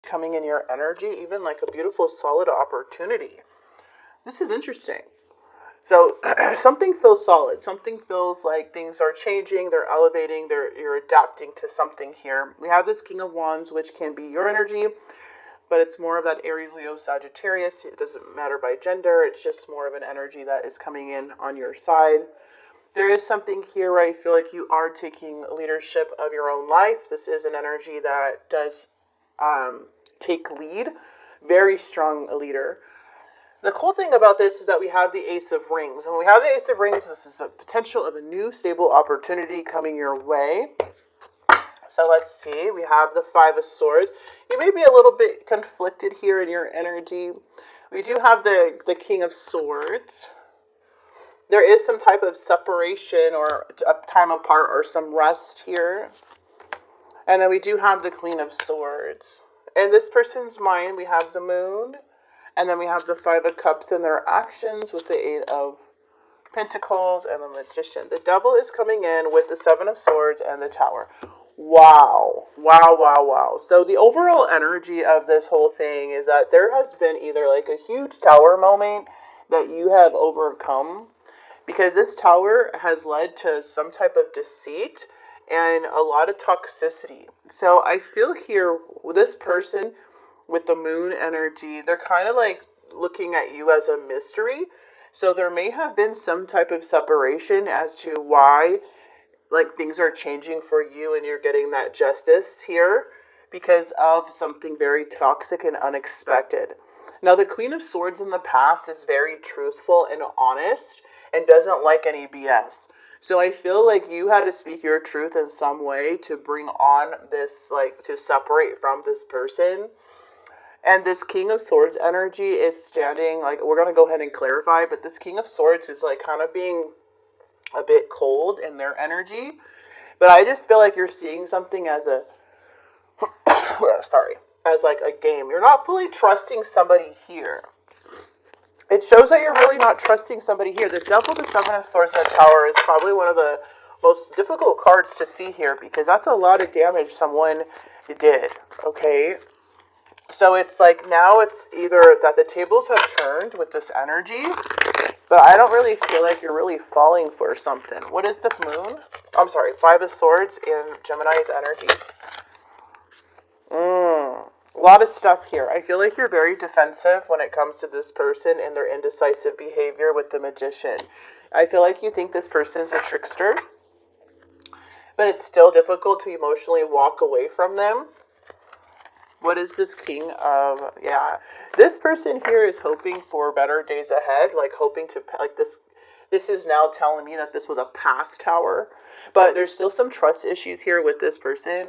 coming in your energy, even like a beautiful solid opportunity. This is interesting. So something feels solid. Something feels like things are changing. They're elevating. You're adapting to something here. We have this King of Wands, which can be your energy, but it's more of that Aries, Leo, Sagittarius. It doesn't matter by gender. It's just more of an energy that is coming in on your side. There is something here where I feel like you are taking leadership of your own life. This is an energy that does take lead. Very strong leader. The cool thing about this is that we have the Ace of Rings. And when we have the Ace of Rings, this is a potential of a new stable opportunity coming your way. So let's see. We have the Five of Swords. You may be a little bit conflicted here in your energy. We do have the King of Swords. There is some type of separation or a time apart or some rest here. And then we do have the Queen of Swords. In this person's mind, we have the Moon. And then we have the Five of Cups in their actions with the Eight of Pentacles and the Magician. The Devil is coming in with the Seven of Swords and the Tower. Wow. Wow, wow, wow. So the overall energy of this whole thing is that there has been either like a huge tower moment that you have overcome, because this tower has led to some type of deceit and a lot of toxicity. So I feel here with this person with the Moon energy, they're kind of like looking at you as a mystery. So there may have been some type of separation as to why like things are changing for you and you're getting that justice here because of something very toxic and unexpected. Now the Queen of Swords in the past is very truthful and honest and doesn't like any BS. So I feel like you had to speak your truth in some way to bring on this, like to separate from this person. And this King of Swords energy is standing, like, we're going to go ahead and clarify, but this King of Swords is, like, kind of being a bit cold in their energy. But I just feel like you're seeing something as a, as, like, a game. You're not fully trusting somebody here. It shows that you're really not trusting somebody here. The Devil, the Seven of Swords, and the Tower is probably one of the most difficult cards to see here because that's a lot of damage someone did, okay? So it's like now it's either that the tables have turned with this energy, but I don't really feel like you're really falling for something. What is the Moon? I'm sorry, Five of Swords in Gemini's energy. A lot of stuff here. I feel like you're very defensive when it comes to this person and their indecisive behavior with the Magician. I feel like you think this person's a trickster, but it's still difficult to emotionally walk away from them. What is this King of, this person here is hoping for better days ahead, like hoping to, like this is now telling me that this was a past tower, but there's still some trust issues here with this person,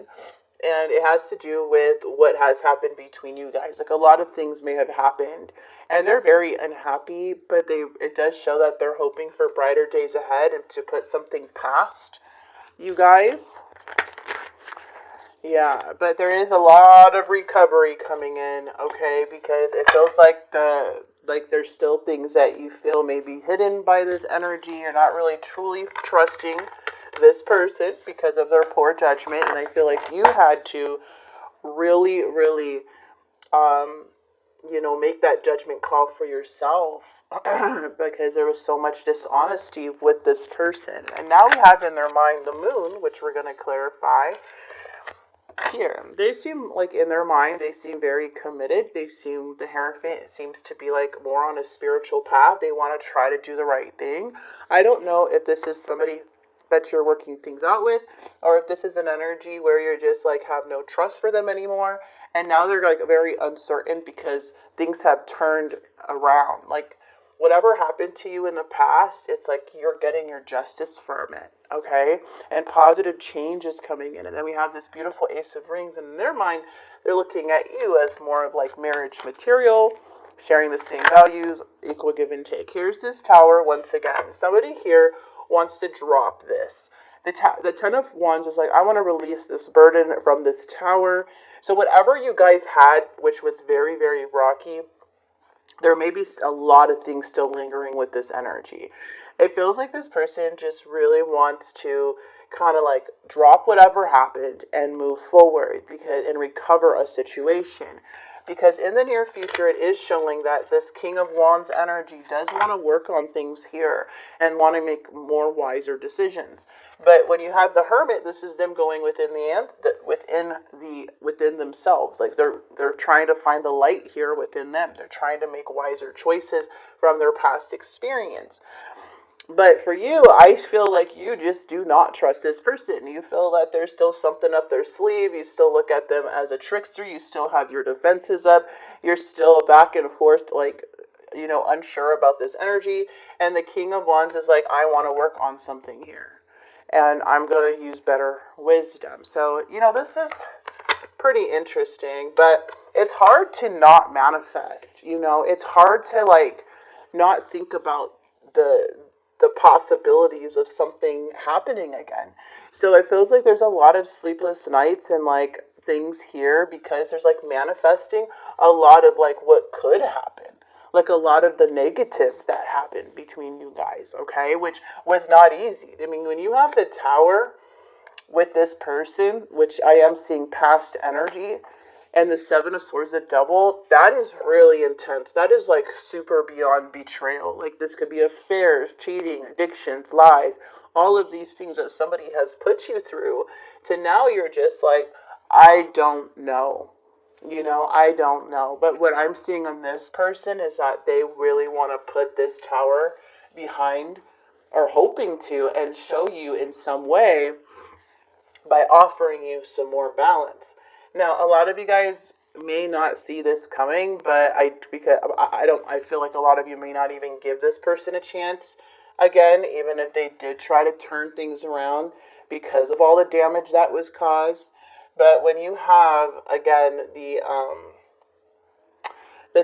and it has to do with what has happened between you guys. Like a lot of things may have happened, and they're very unhappy, but it does show that they're hoping for brighter days ahead and to put something past you guys. Yeah, but there is a lot of recovery coming in, okay, because it feels like there's still things that you feel may be hidden by this energy. You're not really truly trusting this person because of their poor judgment, and I feel like you had to really, really, make that judgment call for yourself because there was so much dishonesty with this person. And now we have in their mind the Moon, which we're going to clarify here. They seem like in their mind, they seem very committed. The Hierophant seems to be like more on a spiritual path. They want to try to do the right thing. I don't know if this is somebody that you're working things out with, or if this is an energy where you're just like have no trust for them anymore, and now they're like very uncertain because things have turned around. Like whatever happened to you in the past, it's like you're getting your justice from it, okay? And positive change is coming in. And then we have this beautiful Ace of Rings, and in their mind, they're looking at you as more of like marriage material, sharing the same values, equal give and take. Here's this Tower once again. Somebody here wants to drop this. The Ten of Wands is like, I want to release this burden from this Tower. So whatever you guys had, which was very, very rocky, there may be a lot of things still lingering with this energy. It feels like this person just really wants to kind of like drop whatever happened and move forward and recover a situation. Because in the near future, it is showing that this King of Wands energy does want to work on things here and want to make more wiser decisions. But when you have the Hermit, this is them going within themselves. Like they're trying to find the light here within them. They're trying to make wiser choices from their past experience. But for you, I feel like you just do not trust this person. You feel that there's still something up their sleeve. You still look at them as a trickster. You still have your defenses up. You're still back and forth, like, unsure about this energy. And the King of Wands is like, I want to work on something here. And I'm going to use better wisdom. So, this is pretty interesting. But it's hard to not manifest. It's hard to, like, not think about the possibilities of something happening again. So it feels like there's a lot of sleepless nights and like things here because there's like manifesting a lot of like what could happen. Like a lot of the negative that happened between you guys, okay? Which was not easy. I mean, when you have the Tower with this person, which I am seeing past energy, and the Seven of Swords, the double, that is really intense. That is like super beyond betrayal. Like this could be affairs, cheating, addictions, lies, all of these things that somebody has put you through. To now you're just like, I don't know. I don't know. But what I'm seeing on this person is that they really want to put this Tower behind, or hoping to, and show you in some way by offering you some more balance. Now, a lot of you guys may not see this coming, but I feel like a lot of you may not even give this person a chance again, even if they did try to turn things around because of all the damage that was caused. But when you have, again, the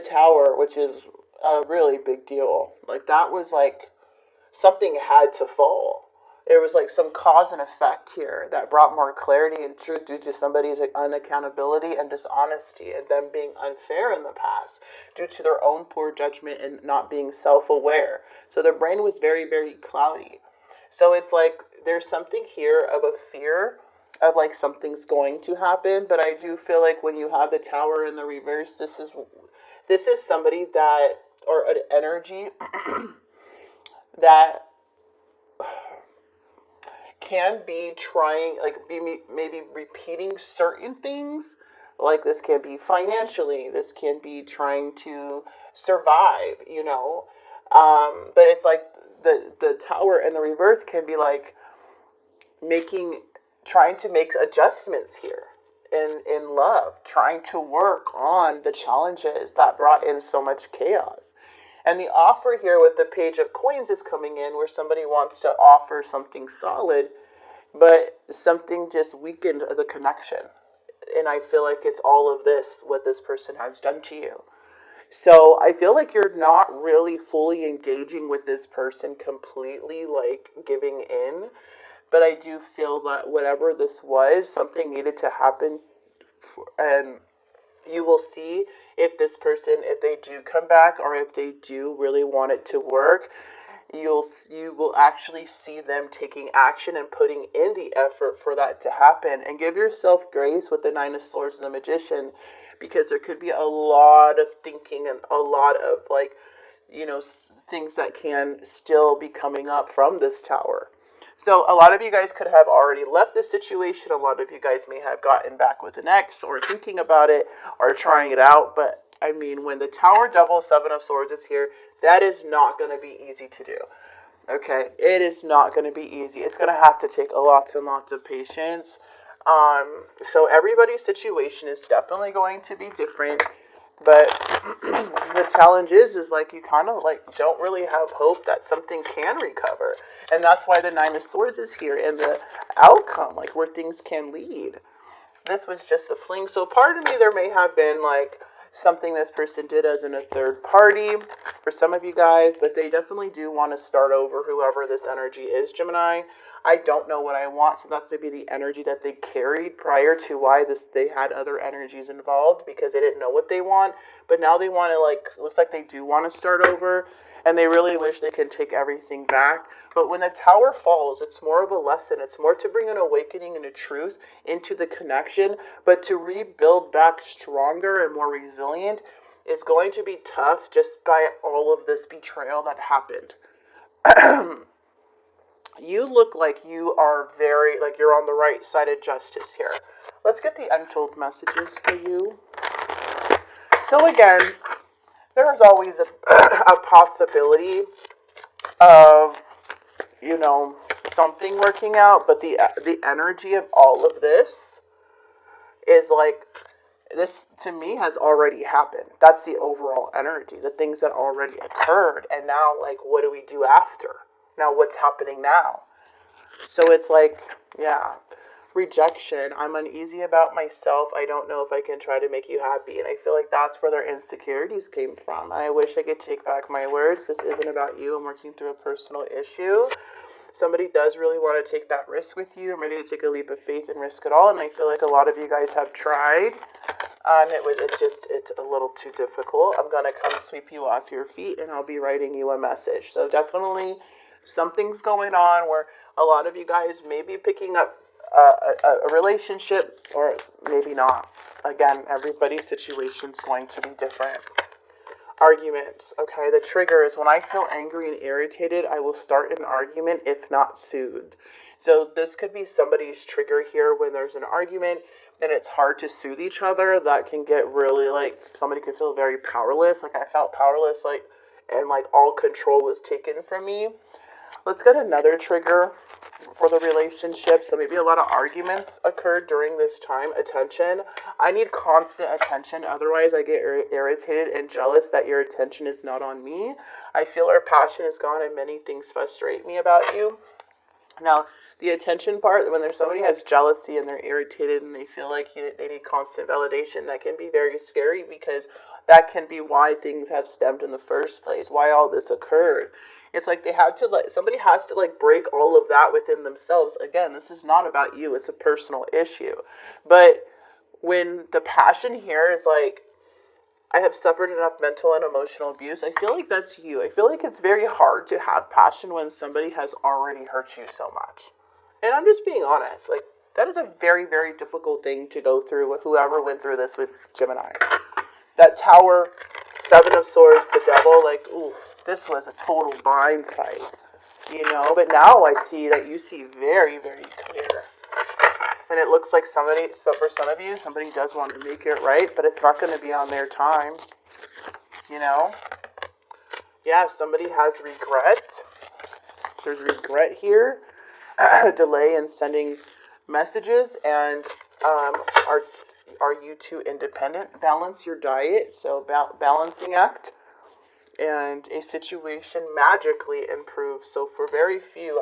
Tower, which is a really big deal, like that was like something had to fall. There was like some cause and effect here that brought more clarity and truth due to somebody's like unaccountability and dishonesty and them being unfair in the past due to their own poor judgment and not being self-aware. So their brain was very, very cloudy. So it's like there's something here of a fear of like something's going to happen, but I do feel like when you have the Tower in the reverse, this is somebody that, or an energy that can be trying, like maybe repeating certain things. Like this can be financially, this can be trying to survive, but it's like the Tower in the reverse can be like trying to make adjustments here in love, trying to work on the challenges that brought in so much chaos. And the offer here with the Page of Coins is coming in where somebody wants to offer something solid, but something just weakened the connection. And I feel like it's all of this, what this person has done to you. So I feel like you're not really fully engaging with this person completely, like giving in. But I do feel that whatever this was, something needed to happen. And you will see if this person, if they do come back or if they do really want it to work, you will actually see them taking action and putting in the effort for that to happen. And give yourself grace with the Nine of Swords and the Magician, because there could be a lot of thinking and a lot of like, things that can still be coming up from this Tower. So a lot of you guys could have already left this situation. A lot of you guys may have gotten back with an ex or thinking about it or trying it out. But I mean, when the Tower double Seven of Swords is here, that is not going to be easy to do. Okay, it is not going to be easy. It's going to have to take lots and lots of patience. So everybody's situation is definitely going to be different. But the challenge is like you kind of like don't really have hope that something can recover. And that's why the Nine of Swords is here and the outcome, like where things can lead. This was just a fling. So part of me, there may have been like something this person did as in a third party for some of you guys, but they definitely do want to start over, whoever this energy is, Gemini. I don't know what I want, so that's maybe the energy that they carried prior to why they had other energies involved, because they didn't know what they want, but now they want to, like, looks like they do want to start over, and they really wish they could take everything back. But when the tower falls, it's more of a lesson. It's more to bring an awakening and a truth into the connection, but to rebuild back stronger and more resilient is going to be tough just by all of this betrayal that happened. You look like you are very, like you're on the right side of justice here. Let's get the untold messages for you. So again, there's always a possibility of, something working out, but the energy of all of this is like, this to me has already happened. That's the overall energy, the things that already occurred, and now like, what do we do after? Now what's happening now? So it's like, yeah, rejection. I'm uneasy about myself. I don't know if I can try to make you happy. And I feel like that's where their insecurities came from. I wish I could take back my words. This isn't about you. I'm working through a personal issue. Somebody does really want to take that risk with you. I'm ready to take a leap of faith and risk it all. And I feel like a lot of you guys have tried. And it's a little too difficult. I'm going to come sweep you off your feet and I'll be writing you a message. So definitely something's going on where a lot of you guys may be picking up a relationship, or maybe not. Again, everybody's situation is going to be different. Arguments. Okay, the trigger is when I feel angry and irritated, I will start an argument if not soothed. So this could be somebody's trigger here when there's an argument and it's hard to soothe each other. That can get really like, somebody can feel very powerless. Like I felt powerless, like, and like all control was taken from me. Let's get another trigger for the relationship. So maybe a lot of arguments occurred during this time. Attention. I need constant attention. Otherwise, I get irritated and jealous that your attention is not on me. I feel our passion is gone and many things frustrate me about you. Now, the attention part, when there's somebody has jealousy and they're irritated and they feel like they need constant validation, that can be very scary because that can be why things have stemmed in the first place, why all this occurred. It's like they had to, somebody has to break all of that within themselves. Again, this is not about you. It's a personal issue. But when the passion here is like, I have suffered enough mental and emotional abuse, I feel like that's you. I feel like it's very hard to have passion when somebody has already hurt you so much. And I'm just being honest. Like, that is a very, very difficult thing to go through with whoever went through this with Gemini. That Tower, Seven of Swords, the Devil, ooh. This was a total blindside, but now I see that you see very, very clear. And it looks like so for some of you, somebody does want to make it right, but it's not going to be on their time, Yeah, somebody has regret. There's regret here. Delay in sending messages, and are you too independent? Balance your diet, so balancing act. And a situation magically improves. So for very few,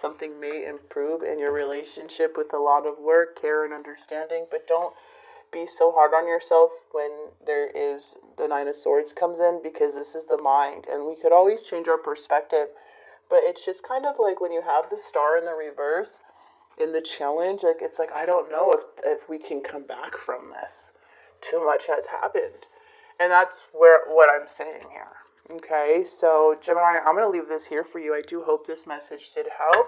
something may improve in your relationship with a lot of work, care, and understanding, but don't be so hard on yourself when there is the Nine of Swords comes in, because this is the mind, and we could always change our perspective, but it's just kind of like when you have the Star in the reverse in the challenge, it's like, I don't know if we can come back from this. Too much has happened. And that's what I'm saying here. Okay, so Gemini, I'm going to leave this here for you. I do hope this message did help.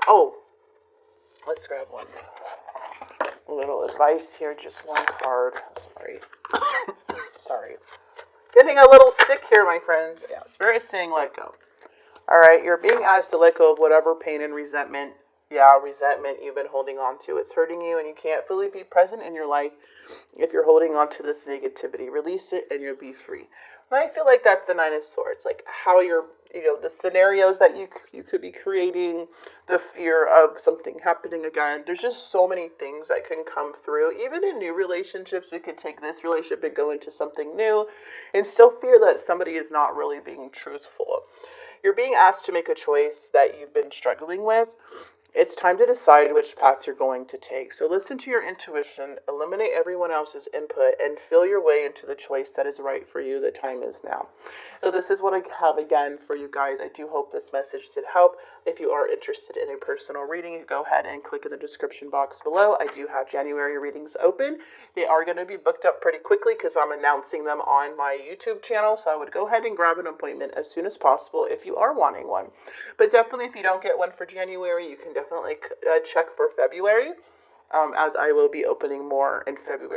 Oh, let's grab one. A little advice here, just one card. Sorry. Sorry. Getting a little sick here, my friends. Yeah, Spirit is saying let go. All right, you're being asked to let go of whatever pain and resentment you've been holding on to. It's hurting you and you can't fully be present in your life if you're holding on to this negativity. Release it and you'll be free. And I feel like that's the Nine of Swords, like how you're, the scenarios that you could be creating, the fear of something happening again. There's just so many things that can come through. Even in new relationships, we could take this relationship and go into something new and still fear that somebody is not really being truthful. You're being asked to make a choice that you've been struggling with. It's time to decide which path you're going to take. So listen to your intuition, eliminate everyone else's input, and feel your way into the choice that is right for you. The time is now. So this is what I have again for you guys. I do hope this message did help. If you are interested in a personal reading, go ahead and click in the description box below. I do have January readings open. They are going to be booked up pretty quickly because I'm announcing them on my YouTube channel. So I would go ahead and grab an appointment as soon as possible if you are wanting one. But definitely, if you don't get one for January, you can definitely check for February, as I will be opening more in February.